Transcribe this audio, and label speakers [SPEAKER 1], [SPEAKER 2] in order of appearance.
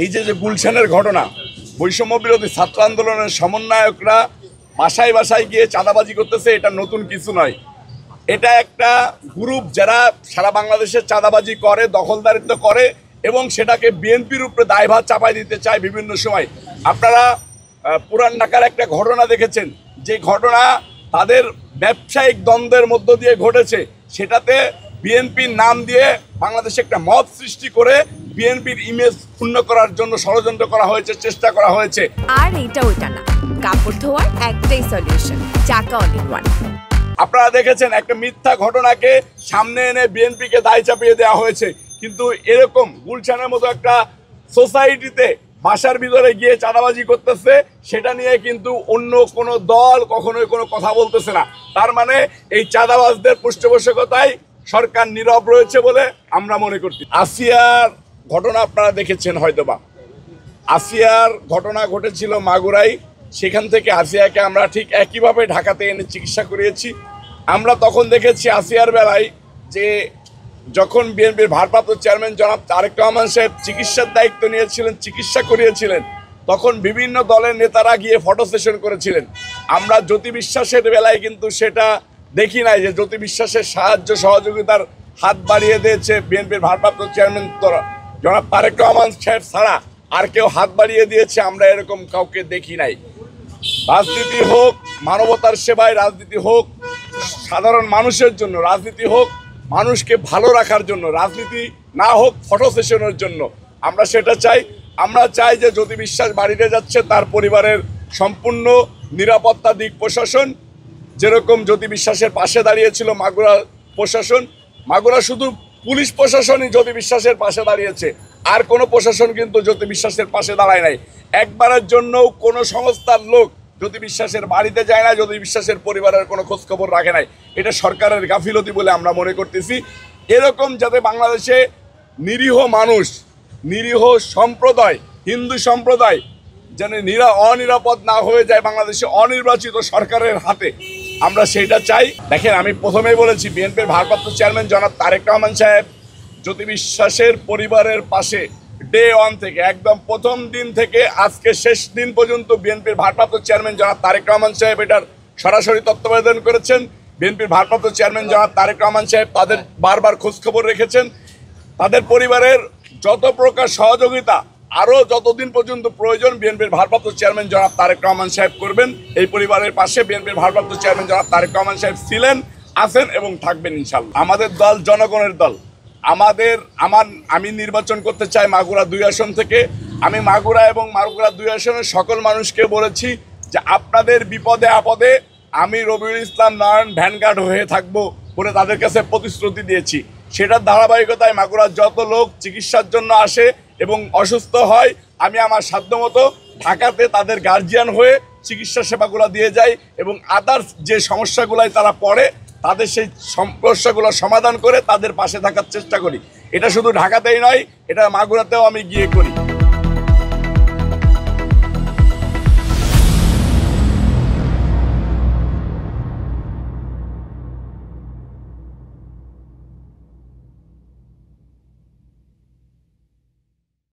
[SPEAKER 1] এই যে গুলশানের ঘটনা, বৈষম্য বিরোধী ছাত্র আন্দোলনের সমন্বয়করা বাসায় বাসায় গিয়ে চাঁদাবাজি করতেছে, এটা নতুন কিছু নয়। এটা একটা গ্রুপ যারা সারা বাংলাদেশে চাঁদাবাজি করে, দখলদারিত্ব করে এবং সেটাকে বিএনপির উপরে দায়ভার চাপাই দিতে চায় বিভিন্ন সময়। আপনারা পুরান ঢাকার একটা ঘটনা দেখেছেন, যে ঘটনা তাদের ব্যবসায়িক দ্বন্দ্বের মধ্য দিয়ে ঘটেছে, সেটাতে বিএনপির নাম দিয়ে বাংলাদেশে একটা মব সৃষ্টি করে বিএনপির ইমেজ ক্ষুণ্ণ করার জন্য ষড়যন্ত্র করা হয়েছে, চেষ্টা করা হয়েছে।
[SPEAKER 2] আর এটা ওইটা না, কাপড় ধোয়ার একটাই সলিউশন, চাকা অল ইন ওয়ান।
[SPEAKER 1] আপনারা দেখেছেন একটা মিথ্যা ঘটনাকে সামনে এনে বিএনপিকে দায় চাপিয়ে দেওয়া হয়েছে, কিন্তু এরকম গুলশানের মতো একটা সোসাইটিতে বাসার ভিতরে গিয়ে চাঁদাবাজি করতেছে, সেটা নিয়ে কিন্তু অন্য কোনো দল কখনোই কোনো কথা বলতেছে না। তার মানে এই চাঁদাবাজদের পৃষ্ঠপোষকতায় সরকার নীরব রয়েছে বলে আমরা মনে করছি। আসিয়ার ঘটনা আপনারা দেখেছেন হয়তোবা, আসিয়ার ঘটনা ঘটেছিল মাগুরায়, সেখান থেকে আসিয়াকে আমরা ঠিক একইভাবে ঢাকাতে এনে চিকিৎসা করিয়েছি। আমরা তখন দেখেছি আসিয়ার বেলায় যে যখন বিএনপির ভারপ্রাপ্ত চেয়ারম্যান জনাব তারেক রহমান সাহেব চিকিৎসার দায়িত্ব নিয়েছিলেন, চিকিৎসা করিয়েছিলেন, তখন বিভিন্ন দলের নেতারা গিয়ে ফটো সেশন করেছিলেন। আমরা জ্যোতি বিশ্বাসের বেলায় কিন্তু সেটা দেখি নাই, যে জ্যোতি বিশ্বাসের সাহায্য সহযোগিতার হাত বাড়িয়ে দিয়েছে বিএনপির ভারপ্রাপ্ত চেয়ারম্যান জনাব তারেক রহমান সাহেব ছাড়া আর কেউ হাত বাড়িয়ে দিয়েছে, আমরা এরকম কাউকে দেখি নাই। রাজনীতি হোক মানবতার সেবায়, রাজনীতি হোক সাধারণ মানুষের জন্য, রাজনীতি হোক মানুষকে ভালো রাখার জন্য, রাজনীতি না হোক ফটো সেশনের জন্য। আমরা সেটা চাই। আমরা চাই যে জ্যোতি বিশ্বাস বাড়িতে যাচ্ছে, তার পরিবারের সম্পূর্ণ নিরাপত্তা দিক প্রশাসন, যেরকম জ্যোতি বিশ্বাসের পাশে দাঁড়িয়েছিল মাগুরা প্রশাসন। মাগুরা শুধু পুলিশ প্রশাসনই জ্যোতি বিশ্বাসের পাশে দাঁড়িয়েছে, আর কোনো প্রশাসন কিন্তু জ্যোতি বিশ্বাসের পাশে দাঁড়ায় নাই। একবারের জন্যও কোনো সংস্থার লোক জ্যোতি বিশ্বাসের বাড়িতে যায় না, জ্যোতি বিশ্বাসের পরিবারের কোনো খোঁজখবর রাখে নাই। এটা সরকারের গাফিলতি বলে আমরা মনে করতেছি। এরকম যাতে বাংলাদেশে নিরীহ মানুষ, নিরীহ সম্প্রদায়, হিন্দু সম্প্রদায় যেন অনিরাপদ না হয়ে যায় বাংলাদেশে অনির্বাচিত সরকারের হাতে, আমরা সেইটা চাই। দেখেন, আমি প্রথমেই বলেছি বিএনপির ভারপ্রাপ্ত চেয়ারম্যান জনাব তারেক রহমান সাহেব জ্যোতি বিশ্বাসের পরিবারের পাশে ডে ওয়ান থেকে, একদম প্রথম দিন থেকে আজকে শেষ দিন পর্যন্ত বিএনপির ভারপ্রাপ্ত চেয়ারম্যান জনাব তারেক রহমান সাহেব এটার সরাসরি তত্ত্বাবধান করেছেন। বিএনপির ভারপ্রাপ্ত চেয়ারম্যান জনাব তারেক রহমান সাহেব তাদের বারবার খোঁজখবর রেখেছেন। তাদের পরিবারের যত প্রকার সহযোগিতা আরও যতদিন পর্যন্ত প্রয়োজন বিএনপির ভারপ্রাপ্ত চেয়ারম্যান জনাব তারেক রহমান সাহেব করবেন। এই পরিবারের পাশে বিএনপির ভারপ্রাপ্ত চেয়ারম্যান জনাব তারেক রহমান সাহেব ছিলেন, আছেন এবং থাকবেন ইনশাল্লাহ। আমাদের দল জনগণের দল। আমি নির্বাচন করতে চাই মাগুরা 2 আসন থেকে। আমি মাগুরা এবং মাগুরা 2 আসনের সকল মানুষকে বলেছি যে আপনাদের বিপদে আপদে আমি রবিউল ইসলাম নয়ন ভ্যানগার্ড হয়ে থাকবো বলে তাদের কাছে প্রতিশ্রুতি দিয়েছি। সেটার ধারাবাহিকতায় মাগুরার যত লোক চিকিৎসার জন্য আসে এবং অসুস্থ হয়, আমি আমার সাধ্যমতো ঢাকাতে তাদের গার্জিয়ান হয়ে চিকিৎসা সেবাগুলো দিয়ে যাই এবং আদার্স যে সমস্যাগুলোয় তারা পড়ে তাদের সেই সমস্যাগুলো সমাধান করে তাদের পাশে থাকার চেষ্টা করি। এটা শুধু ঢাকাতেই নয়, এটা মাগুরাতেও আমি গিয়ে করি।